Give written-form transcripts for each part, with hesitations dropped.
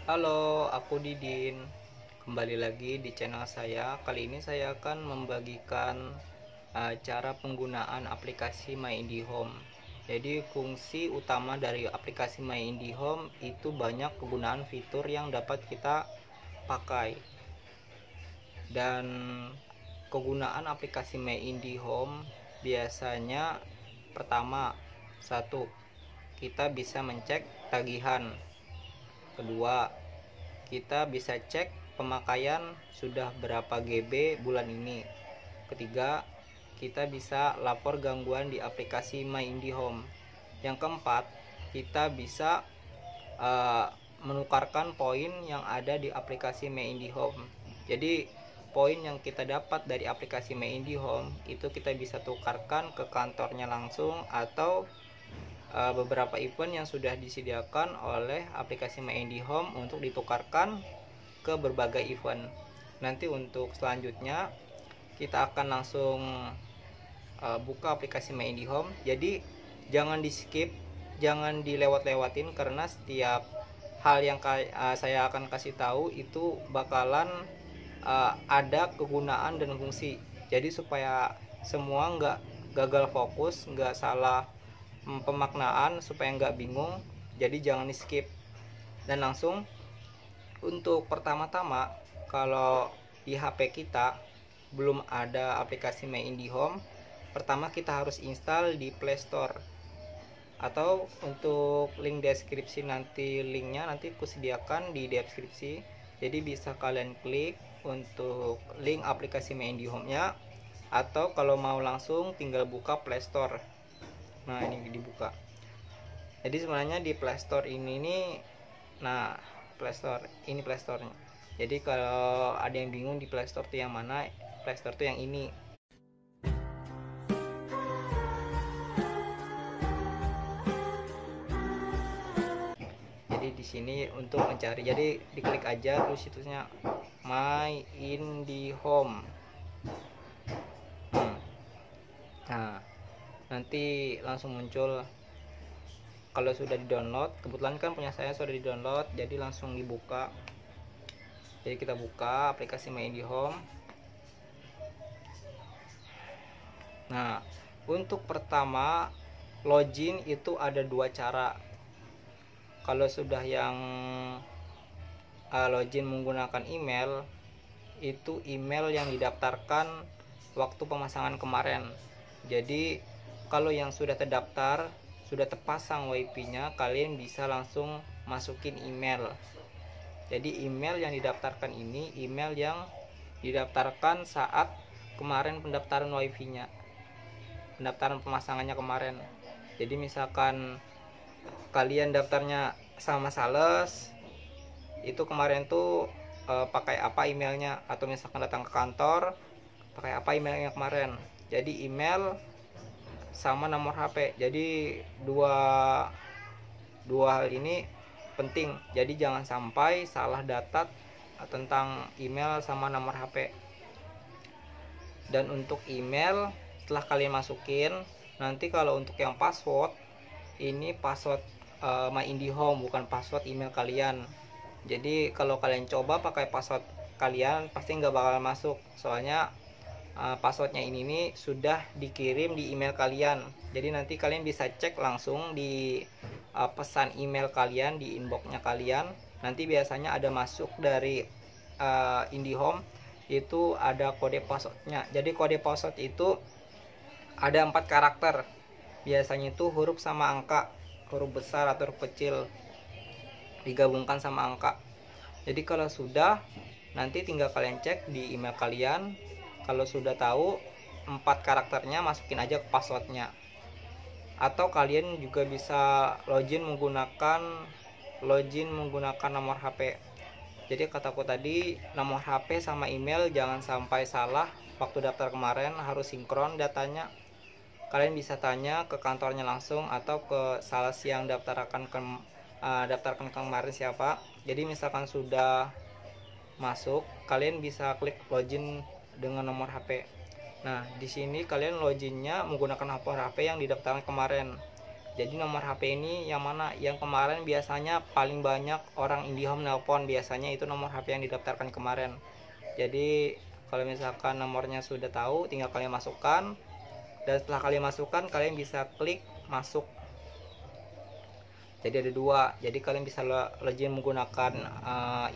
Halo, aku Didin. Kembali lagi di channel saya. Kali ini saya akan membagikan cara penggunaan aplikasi My IndiHome. Jadi fungsi utama dari aplikasi My IndiHome itu banyak kegunaan fitur yang dapat kita pakai. Dan kegunaan aplikasi My IndiHome biasanya pertama, satu, kita bisa mencek tagihan. Kedua, kita bisa cek pemakaian sudah berapa GB bulan ini. Ketiga, kita bisa lapor gangguan di aplikasi My IndiHome. Yang keempat, kita bisa menukarkan poin yang ada di aplikasi My IndiHome. Jadi poin yang kita dapat dari aplikasi My IndiHome itu kita bisa tukarkan ke kantornya langsung atau beberapa event yang sudah disediakan oleh aplikasi My IndiHome untuk ditukarkan ke berbagai event. Nanti untuk selanjutnya kita akan langsung buka aplikasi My IndiHome. Jadi jangan di skip, jangan dilewat-lewatin, karena setiap hal yang saya akan kasih tahu itu bakalan ada kegunaan dan fungsi. Jadi supaya semua nggak gagal fokus, nggak salah pemaknaan, supaya nggak bingung, jadi jangan di skip. Dan langsung untuk pertama-tama, kalau di HP kita belum ada aplikasi My IndiHome, pertama kita harus install di Play Store, atau untuk link deskripsi, nanti linknya nanti aku sediakan di deskripsi. Jadi bisa kalian klik untuk link aplikasi My IndiHome nya, atau kalau mau langsung tinggal buka Play Store. Nah, ini dibuka. Jadi sebenarnya di Play Store ini nih, nah Play Store ini Play Store-nya. Jadi kalau ada yang bingung di Play Store itu yang mana, Play Store itu yang ini. Jadi di sini untuk mencari, jadi diklik aja terus situsnya My IndiHome. Nah, nanti langsung muncul. Kalau sudah di download, kebetulan kan punya saya sudah di download, jadi langsung dibuka. Jadi kita buka aplikasi My IndiHome. Nah, untuk pertama login itu ada dua cara. Kalau sudah yang login menggunakan email, itu email yang didaftarkan waktu pemasangan kemarin. Jadi kalau yang sudah terdaftar, sudah terpasang WiFi-nya, kalian bisa langsung masukin email. Jadi email yang didaftarkan ini email yang didaftarkan saat kemarin pendaftaran WiFi-nya, pendaftaran pemasangannya kemarin. Jadi misalkan kalian daftarnya sama sales, itu kemarin tuh pakai apa emailnya, atau misalkan datang ke kantor pakai apa emailnya kemarin. Jadi email sama nomor HP. Jadi dua hal ini penting. Jadi jangan sampai salah data tentang email sama nomor HP. Dan untuk email, setelah kalian masukin, nanti kalau untuk yang password, ini password My IndiHome, bukan password email kalian. Jadi kalau kalian coba pakai password kalian, pasti nggak bakal masuk. Soalnya passwordnya ini nih sudah dikirim di email kalian. Jadi nanti kalian bisa cek langsung di pesan email kalian, di inboxnya kalian. Nanti biasanya ada masuk dari IndiHome, itu ada kode passwordnya. Jadi kode password itu ada 4 karakter. Biasanya itu huruf sama angka, huruf besar atau huruf kecil digabungkan sama angka. Jadi kalau sudah, nanti tinggal kalian cek di email kalian. Kalau sudah tahu 4 karakternya, masukin aja ke passwordnya. Atau kalian juga bisa login menggunakan nomor HP. Jadi kataku tadi, nomor HP sama email jangan sampai salah. Waktu daftar kemarin harus sinkron datanya. Kalian bisa tanya ke kantornya langsung atau ke sales yang daftarkan kemarin siapa. Jadi misalkan sudah masuk, kalian bisa klik login dengan nomor HP. Nah, di sini kalian loginnya menggunakan nomor HP yang didaftarkan kemarin. Jadi nomor HP ini yang mana? Yang kemarin biasanya paling banyak orang IndiHome nelpon, biasanya itu nomor HP yang didaftarkan kemarin. Jadi kalau misalkan nomornya sudah tahu, tinggal kalian masukkan. Dan setelah kalian masukkan, kalian bisa klik masuk. Jadi ada dua. Jadi kalian bisa login menggunakan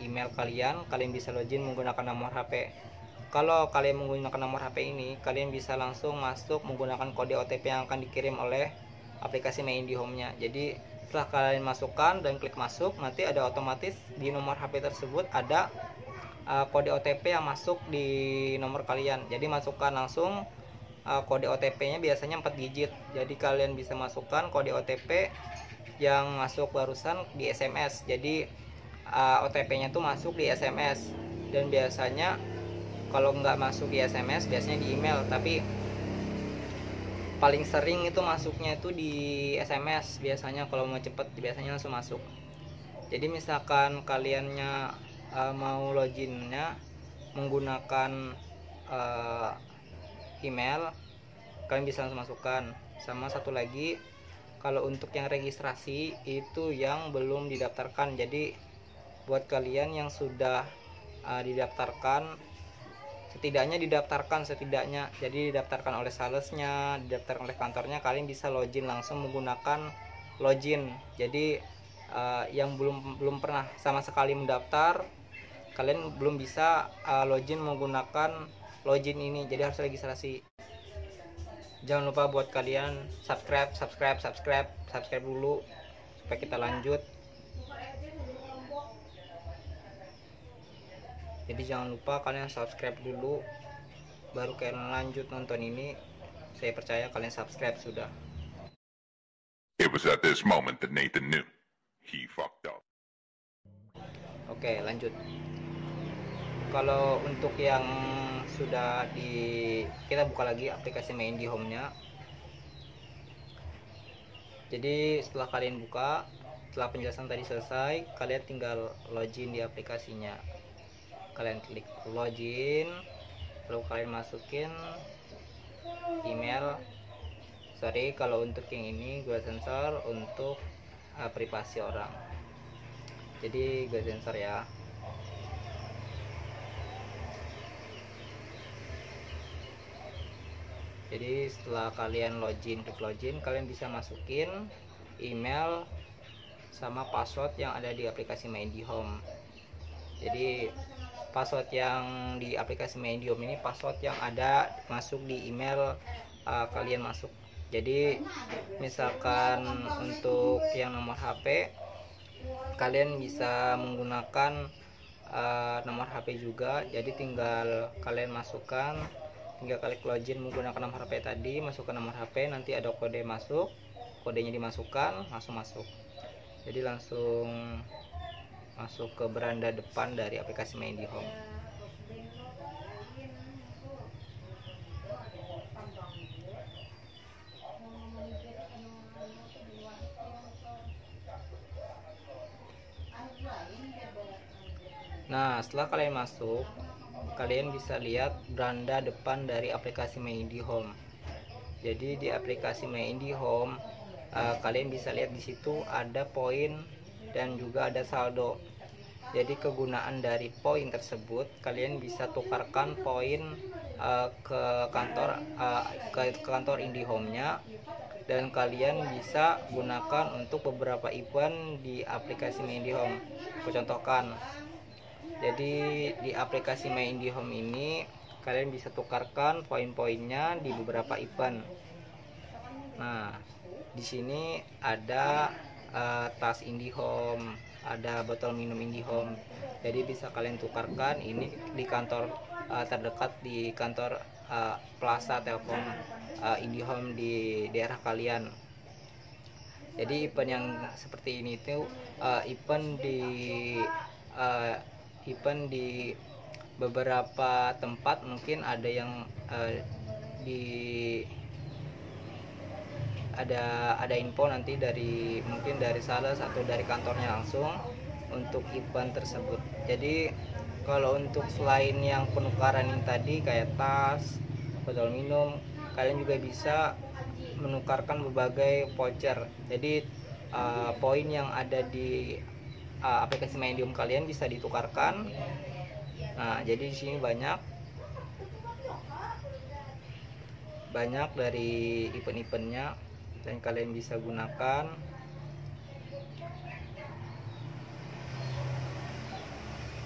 email kalian bisa login menggunakan nomor HP. Kalau kalian menggunakan nomor HP ini, kalian bisa langsung masuk menggunakan kode OTP yang akan dikirim oleh aplikasi My IndiHome-nya. Jadi setelah kalian masukkan dan klik masuk, nanti ada otomatis di nomor HP tersebut ada kode OTP yang masuk di nomor kalian. Jadi masukkan langsung kode OTP-nya, biasanya 4 digit. Jadi kalian bisa masukkan kode OTP yang masuk barusan di SMS. Jadi OTP-nya tuh masuk di SMS, dan biasanya kalau nggak masuk di SMS biasanya di email, tapi paling sering itu masuknya itu di SMS. Biasanya kalau mau cepet biasanya langsung masuk. Jadi misalkan kaliannya mau loginnya menggunakan email, kalian bisa langsung masukkan. Sama satu lagi, kalau untuk yang registrasi itu yang belum didaftarkan. Jadi buat kalian yang sudah didaftarkan, setidaknya jadi didaftarkan oleh salesnya, didaftarkan oleh kantornya, kalian bisa login langsung menggunakan login. Jadi yang belum pernah sama sekali mendaftar, kalian belum bisa login menggunakan login ini, jadi harus registrasi. Jangan lupa buat kalian subscribe dulu supaya kita lanjut. Jadi jangan lupa kalian subscribe dulu baru kalian lanjut nonton ini. Saya percaya kalian subscribe sudah. It was at this moment that Nathan knew he fucked up. Oke, lanjut. Kalau untuk yang sudah kita buka lagi aplikasi My IndiHome-nya. Jadi setelah kalian buka, setelah penjelasan tadi selesai, kalian tinggal login di aplikasinya. Kalian klik login, lalu kalian masukin email. Sorry, kalau untuk yang ini gue sensor untuk privasi orang, jadi gue sensor ya. Jadi setelah kalian klik login, kalian bisa masukin email sama password yang ada di aplikasi My IndiHome. Jadi password yang di aplikasi My IndiHome ini password yang ada masuk di email kalian masuk. Jadi misalkan untuk yang nomor HP, kalian bisa menggunakan nomor HP juga. Jadi tinggal kalian masukkan, tinggal klik login menggunakan nomor HP tadi, masukkan nomor HP, nanti ada kode masuk, kodenya dimasukkan, langsung masuk. Jadi langsung masuk ke beranda depan dari aplikasi My IndiHome. Nah, setelah kalian masuk, kalian bisa lihat beranda depan dari aplikasi My IndiHome. Jadi di aplikasi My IndiHome, kalian bisa lihat di situ ada poin dan juga ada saldo. Jadi kegunaan dari poin tersebut, kalian bisa tukarkan poin ke kantor IndiHome-nya, dan kalian bisa gunakan untuk beberapa event di aplikasi My IndiHome. Aku contohkan. Jadi di aplikasi My IndiHome ini kalian bisa tukarkan poin-poinnya di beberapa event. Nah, di sini ada tas IndiHome, ada botol minum IndiHome. Jadi bisa kalian tukarkan ini di kantor terdekat, di kantor Plaza Telkom IndiHome di daerah kalian. Jadi event yang seperti ini itu event event di beberapa tempat, mungkin ada yang ada info nanti dari mungkin dari sales atau dari kantornya langsung untuk event tersebut. Jadi kalau untuk selain yang penukaran yang tadi kayak tas, botol minum, kalian juga bisa menukarkan berbagai voucher. Jadi poin yang ada di aplikasi Medium kalian bisa ditukarkan. Nah, jadi di sini banyak dari event-eventnya dan kalian bisa gunakan.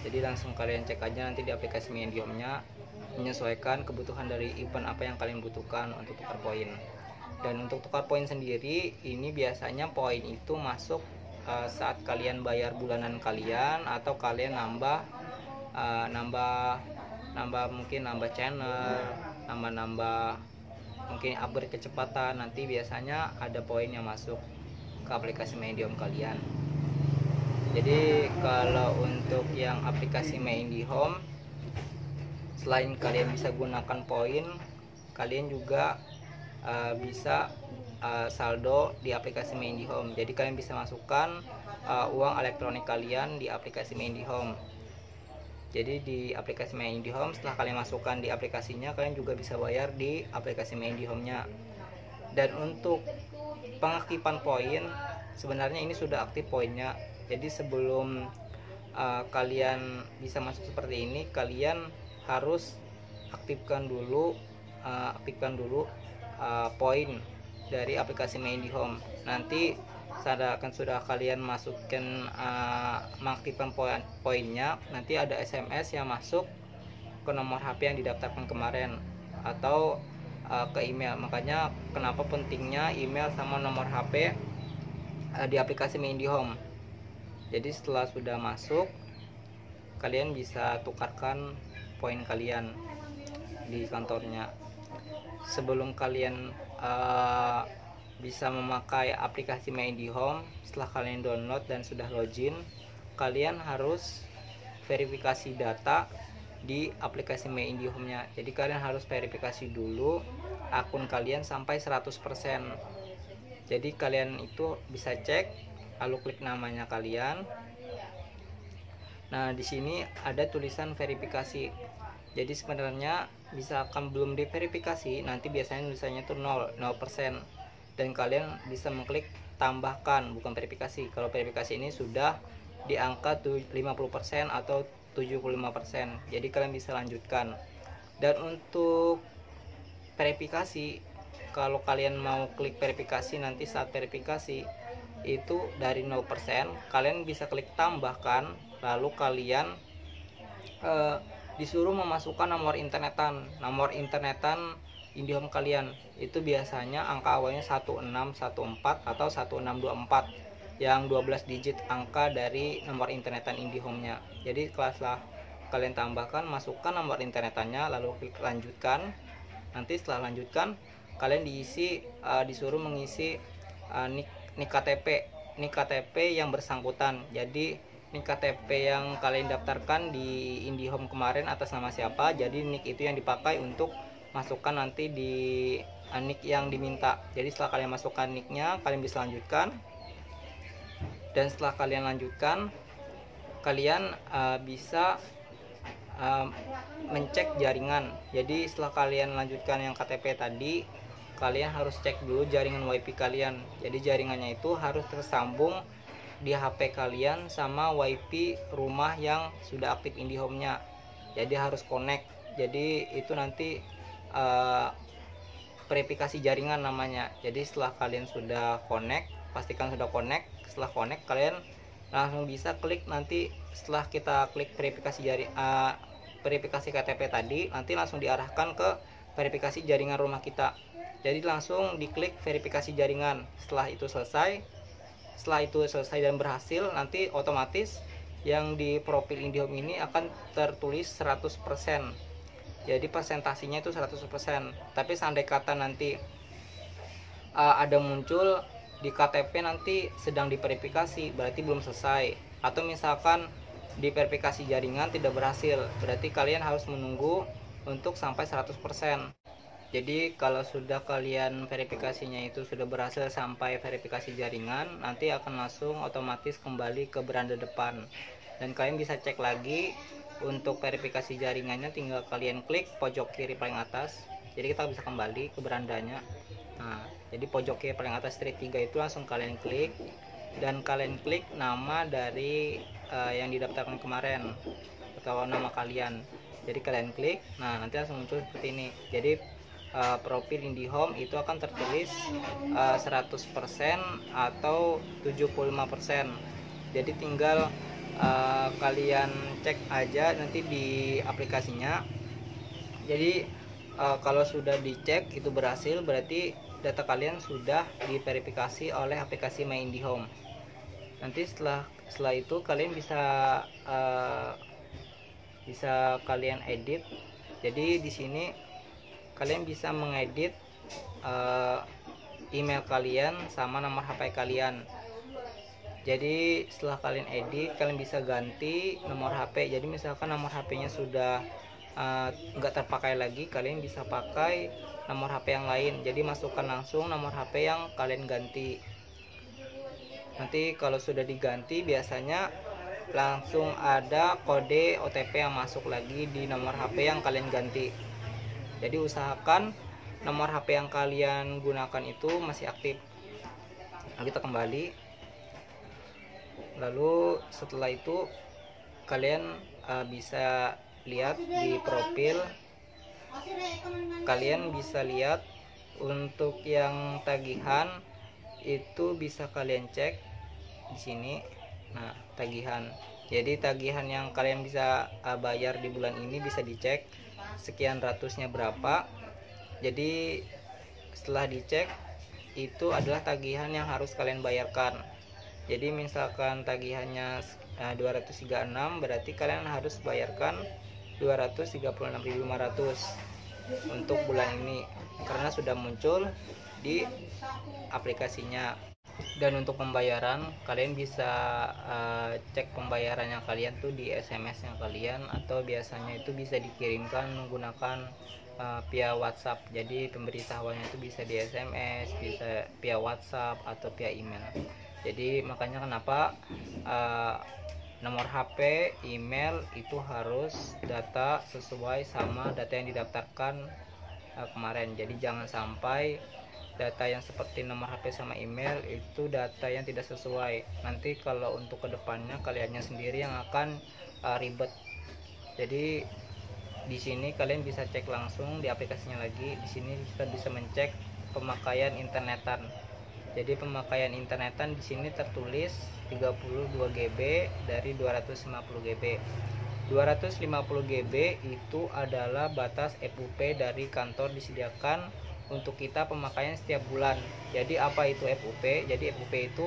Jadi langsung kalian cek aja nanti di aplikasi Mediumnya, menyesuaikan kebutuhan dari event apa yang kalian butuhkan untuk tukar poin. Dan untuk tukar poin sendiri, ini biasanya poin itu masuk saat kalian bayar bulanan kalian, atau kalian nambah mungkin nambah channel, nambah mungkin upgrade kecepatan. Nanti biasanya ada poin yang masuk ke aplikasi Medium kalian. Jadi kalau untuk yang aplikasi Medium, selain kalian bisa gunakan poin, kalian juga bisa saldo di aplikasi Medium. Jadi kalian bisa masukkan uang elektronik kalian di aplikasi Medium. Jadi di aplikasi Medium, setelah kalian masukkan di aplikasinya, kalian juga bisa bayar di aplikasi Mediumnya. Dan untuk pengaktifan poin, sebenarnya ini sudah aktif poinnya. Jadi sebelum kalian bisa masuk seperti ini, kalian harus aktifkan dulu poin dari aplikasi Medium. Nanti sudah kalian masukkan mengaktifkan poinnya, nanti ada SMS yang masuk ke nomor HP yang didaftarkan kemarin atau ke email. Makanya kenapa pentingnya email sama nomor HP di aplikasi Medium. Jadi setelah sudah masuk, kalian bisa tukarkan poin kalian di kantornya. Sebelum kalian bisa memakai aplikasi Medium, setelah kalian download dan sudah login, kalian harus verifikasi data di aplikasi Mediumnya. Jadi kalian harus verifikasi dulu akun kalian sampai 100%. Jadi kalian itu bisa cek, lalu klik namanya kalian. Nah, di sini ada tulisan verifikasi. Jadi sebenarnya misalkan belum diverifikasi, nanti biasanya tulisannya itu 0%. Dan kalian bisa mengklik tambahkan, bukan verifikasi. Kalau verifikasi ini sudah di angka 50% atau 75%. Jadi kalian bisa lanjutkan. Dan untuk verifikasi, kalau kalian mau klik verifikasi, nanti saat verifikasi itu dari 0%, kalian bisa klik tambahkan, lalu kalian disuruh memasukkan nomor internetan IndiHome kalian. Itu biasanya angka awalnya 1614 atau 1624, yang 12 digit angka dari nomor internetan IndiHome-nya. Jadi setelah kalian tambahkan, masukkan nomor internetannya, lalu klik lanjutkan. Nanti setelah lanjutkan, kalian disuruh mengisi nik KTP yang bersangkutan. Jadi nik KTP yang kalian daftarkan di IndiHome kemarin atas nama siapa, jadi nik itu yang dipakai untuk masukkan nanti di nik yang diminta. Jadi setelah kalian masukkan niknya, kalian bisa lanjutkan. Dan setelah kalian lanjutkan, kalian bisa mencek jaringan. Jadi setelah kalian lanjutkan yang KTP tadi, kalian harus cek dulu jaringan WiFi kalian. Jadi jaringannya itu harus tersambung di HP kalian sama WiFi rumah yang sudah aktif IndiHome-nya. Jadi harus connect. Jadi itu nanti verifikasi jaringan namanya. Jadi setelah kalian sudah connect, pastikan sudah connect. Setelah connect, kalian langsung bisa klik. Nanti setelah kita klik verifikasi KTP tadi, nanti langsung diarahkan ke verifikasi jaringan rumah kita. Jadi langsung diklik verifikasi jaringan. Setelah itu selesai dan berhasil, nanti otomatis yang di profil IndiHome ini akan tertulis 100%. Jadi presentasinya itu 100%. Tapi seandai kata nanti ada muncul di KTP nanti sedang diverifikasi, berarti belum selesai. Atau misalkan di verifikasi jaringan tidak berhasil, berarti kalian harus menunggu untuk sampai 100%. Jadi kalau sudah kalian verifikasinya itu sudah berhasil sampai verifikasi jaringan, nanti akan langsung otomatis kembali ke beranda depan. Dan kalian bisa cek lagi untuk verifikasi jaringannya, tinggal kalian klik pojok kiri paling atas. Jadi kita bisa kembali ke berandanya. Nah, jadi pojok kiri paling atas street 3 itu langsung kalian klik, dan kalian klik nama dari yang didaftarkan kemarin atau nama kalian. Jadi kalian klik, nah nanti langsung muncul seperti ini. Jadi profil IndiHome itu akan tertulis 100% atau 75%. Jadi tinggal kalian cek aja nanti di aplikasinya. Jadi kalau sudah dicek itu berhasil, berarti data kalian sudah diverifikasi oleh aplikasi My IndiHome. Nanti setelah itu kalian bisa kalian edit. Jadi di sini kalian bisa mengedit email kalian sama nomor HP kalian. Jadi setelah kalian edit, kalian bisa ganti nomor HP. Jadi misalkan nomor HP-nya sudah nggak terpakai lagi, kalian bisa pakai nomor HP yang lain. Jadi masukkan langsung nomor HP yang kalian ganti. Nanti kalau sudah diganti, biasanya langsung ada kode OTP yang masuk lagi di nomor HP yang kalian ganti. Jadi usahakan nomor HP yang kalian gunakan itu masih aktif. Nah, kita kembali. Lalu setelah itu kalian bisa lihat di profil. Kalian bisa lihat untuk yang tagihan itu bisa kalian cek di sini. Nah, tagihan. Jadi tagihan yang kalian bisa bayar di bulan ini bisa dicek sekian ratusnya berapa. Jadi setelah dicek itu adalah tagihan yang harus kalian bayarkan. Jadi misalkan tagihannya 236, berarti kalian harus bayarkan 236.500 untuk bulan ini karena sudah muncul di aplikasinya. Dan untuk pembayaran, kalian bisa cek pembayarannya kalian tuh di SMS-nya kalian, atau biasanya itu bisa dikirimkan menggunakan via WhatsApp. Jadi pemberitahuannya itu bisa di SMS, bisa via WhatsApp atau via email. Jadi makanya kenapa nomor HP, email itu harus data sesuai sama data yang didaftarkan kemarin. Jadi jangan sampai data yang seperti nomor HP sama email itu data yang tidak sesuai. Nanti kalau untuk kedepannya kaliannya sendiri yang akan ribet. Jadi di sini kalian bisa cek langsung di aplikasinya lagi. Di sini kita bisa mencek pemakaian internetan. Jadi pemakaian internetan di sini tertulis 32 GB dari 250 GB. 250 GB itu adalah batas FUP dari kantor disediakan untuk kita pemakaian setiap bulan. Jadi apa itu FUP? Jadi FUP itu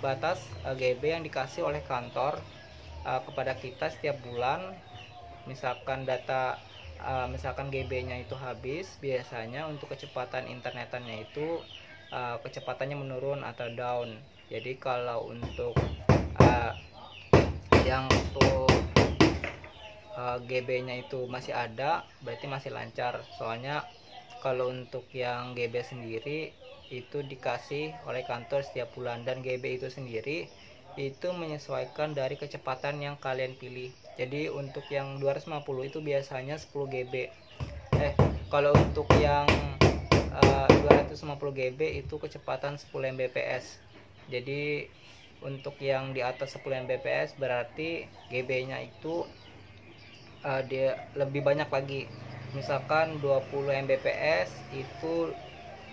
batas GB yang dikasih oleh kantor kepada kita setiap bulan. Misalkan misalkan GB-nya itu habis, biasanya untuk kecepatan internetannya itu kecepatannya menurun atau down. Jadi kalau untuk yang untuk GB-nya itu masih ada, berarti masih lancar. Soalnya kalau untuk yang GB sendiri itu dikasih oleh kantor setiap bulan, dan GB itu sendiri itu menyesuaikan dari kecepatan yang kalian pilih. Jadi untuk yang 250 itu biasanya 10 GB. Kalau untuk yang 250 GB itu kecepatan 10 Mbps. Jadi untuk yang di atas 10 Mbps berarti GB-nya itu dia lebih banyak lagi. Misalkan 20 Mbps itu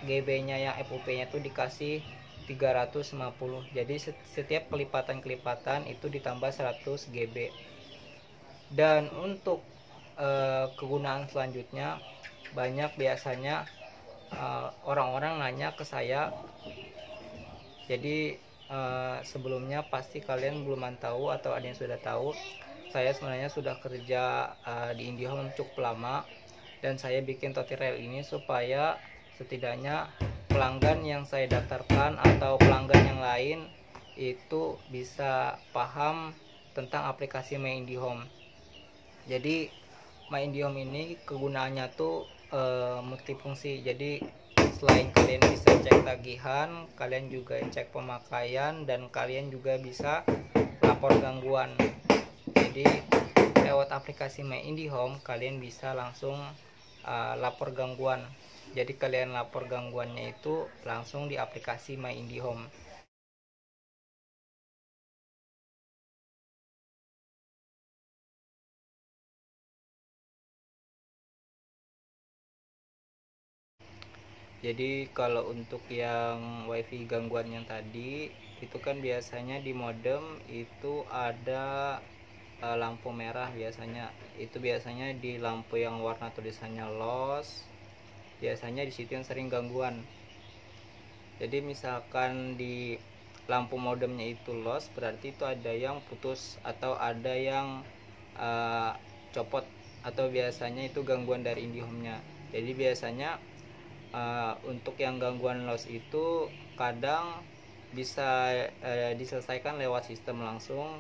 GB-nya yang FUP-nya itu dikasih 350. Jadi setiap kelipatan itu ditambah 100 GB. Dan untuk kegunaan selanjutnya, banyak biasanya orang-orang nanya ke saya. Jadi sebelumnya pasti kalian belum tahu atau ada yang sudah tahu, saya sebenarnya sudah kerja di IndiHome cukup lama, dan saya bikin tutorial ini supaya setidaknya pelanggan yang saya daftarkan atau pelanggan yang lain itu bisa paham tentang aplikasi My IndiHome. Jadi My IndiHome ini kegunaannya tuh multifungsi. Jadi selain kalian bisa cek tagihan, kalian juga cek pemakaian, dan kalian juga bisa lapor gangguan. Jadi lewat aplikasi My IndiHome kalian bisa langsung lapor gangguan. Jadi kalian lapor gangguannya itu langsung di aplikasi My IndiHome. Jadi kalau untuk yang wifi gangguan yang tadi itu kan biasanya di modem itu ada lampu merah biasanya. Itu biasanya di lampu yang warna tulisannya loss. Biasanya di situ yang sering gangguan. Jadi misalkan di lampu modemnya itu loss, berarti itu ada yang putus atau ada yang copot, atau biasanya itu gangguan dari IndiHome-nya. Jadi biasanya untuk yang gangguan loss itu kadang bisa diselesaikan lewat sistem langsung,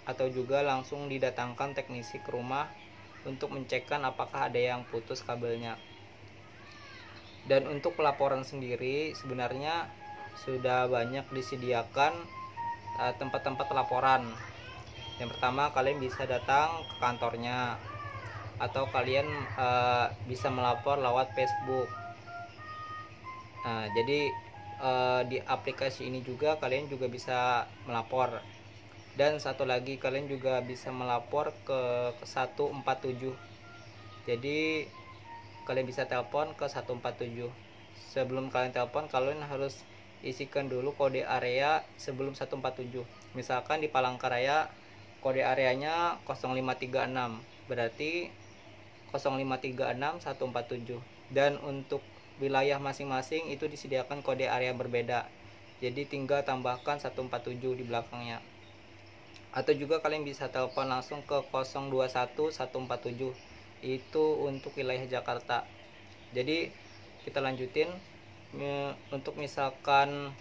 atau juga langsung didatangkan teknisi ke rumah untuk mencekkan apakah ada yang putus kabelnya. Dan untuk pelaporan sendiri sebenarnya sudah banyak disediakan tempat-tempat laporan. Yang pertama, kalian bisa datang ke kantornya, atau kalian bisa melapor lewat Facebook. Jadi di aplikasi ini juga kalian juga bisa melapor. Dan satu lagi, kalian juga bisa melapor ke 147. Jadi kalian bisa telepon ke 147. Sebelum kalian telepon, kalian harus isikan dulu kode area sebelum 147. Misalkan di Palangkaraya kode areanya 0536, berarti 0536 147. Dan untuk wilayah masing-masing itu disediakan kode area berbeda. Jadi tinggal tambahkan 147 di belakangnya. Atau juga kalian bisa telepon langsung ke 021 147. Itu untuk wilayah Jakarta. Jadi kita lanjutin untuk misalkan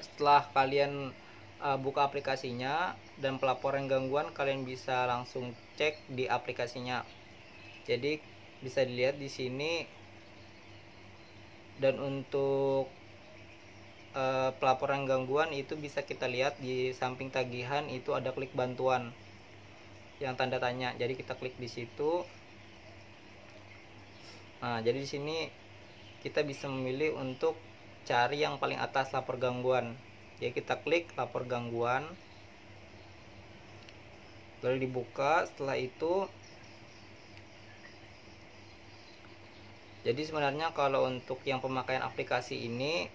setelah kalian buka aplikasinya dan pelaporan gangguan, kalian bisa langsung cek di aplikasinya. Jadi bisa dilihat di sini. Dan untuk pelaporan gangguan itu bisa kita lihat di samping tagihan itu ada klik bantuan yang tanda tanya. Jadi kita klik di situ. Nah, jadi di sini kita bisa memilih untuk cari yang paling atas, lapor gangguan. Jadi kita klik lapor gangguan, lalu dibuka. Setelah itu, jadi sebenarnya kalau untuk yang pemakaian aplikasi ini,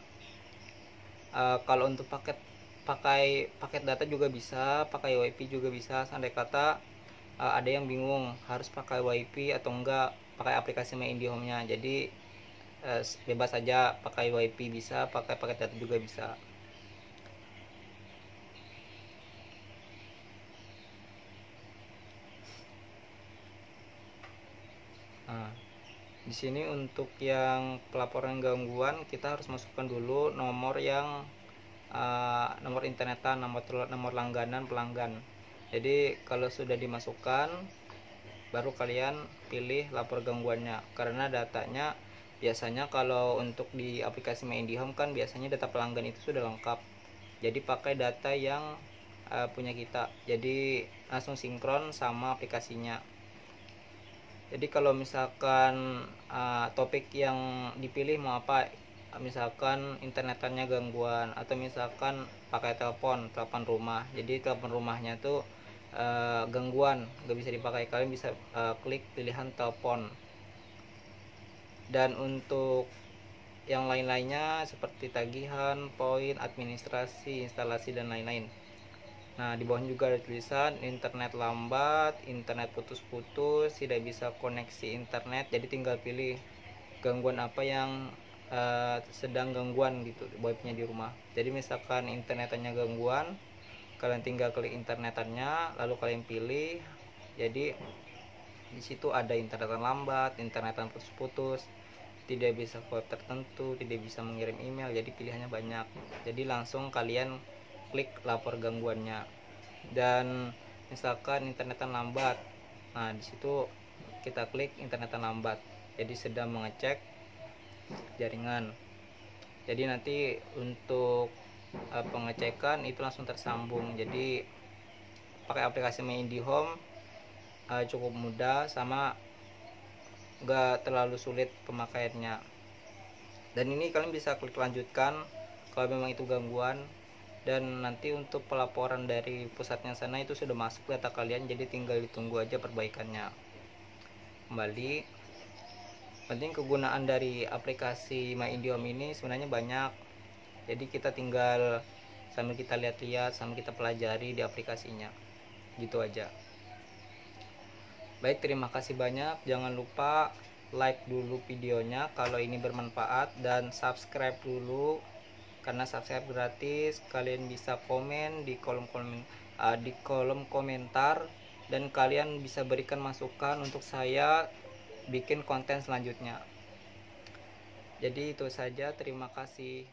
kalau untuk pakai data juga bisa, pakai WiFi juga bisa. Andai kata ada yang bingung harus pakai WiFi atau enggak, pakai aplikasi My IndiHome-nya. Jadi bebas saja, pakai WiFi bisa, pakai data juga bisa. Nah, di sini untuk yang pelaporan gangguan kita harus masukkan dulu nomor yang nomor internetan, nomor langganan pelanggan. Jadi kalau sudah dimasukkan, baru kalian pilih lapor gangguannya. Karena datanya biasanya kalau untuk di aplikasi My IndiHome kan biasanya data pelanggan itu sudah lengkap. Jadi pakai data yang punya kita. Jadi langsung sinkron sama aplikasinya. Jadi kalau misalkan topik yang dipilih mau apa, misalkan internetannya gangguan, atau misalkan pakai telepon rumah, jadi telepon rumahnya tuh gangguan, nggak bisa dipakai, kalian bisa klik pilihan telepon. Dan untuk yang lain-lainnya seperti tagihan, poin, administrasi, instalasi, dan lain-lain. Nah, di bawahnya juga ada tulisan internet lambat, internet putus-putus, tidak bisa koneksi internet. Jadi tinggal pilih gangguan apa yang sedang gangguan gitu, wifi-nya di rumah. Jadi misalkan internetannya gangguan, kalian tinggal klik internetannya, lalu kalian pilih. Jadi di situ ada internetan lambat, internetan putus-putus, tidak bisa ke web tertentu, tidak bisa mengirim email. Jadi pilihannya banyak. Jadi langsung kalian klik lapor gangguannya. dan misalkan internetan lambat, nah di situ kita klik internetan lambat, jadi sedang mengecek jaringan. Jadi nanti untuk pengecekan itu langsung tersambung. Jadi pakai aplikasi My IndiHome cukup mudah, sama gak terlalu sulit pemakaiannya. Dan ini kalian bisa klik lanjutkan kalau memang itu gangguan. Dan nanti untuk pelaporan dari pusatnya sana itu sudah masuk data kalian, jadi tinggal ditunggu aja perbaikannya. Kembali, penting kegunaan dari aplikasi My IndiHome ini sebenarnya banyak, jadi kita tinggal sambil kita lihat-lihat, sambil kita pelajari di aplikasinya, gitu aja. Baik, terima kasih banyak. Jangan lupa like dulu videonya kalau ini bermanfaat, dan subscribe dulu karena subscribe gratis. Kalian bisa komen di kolom komentar, dan kalian bisa berikan masukan untuk saya bikin konten selanjutnya. Jadi itu saja, terima kasih.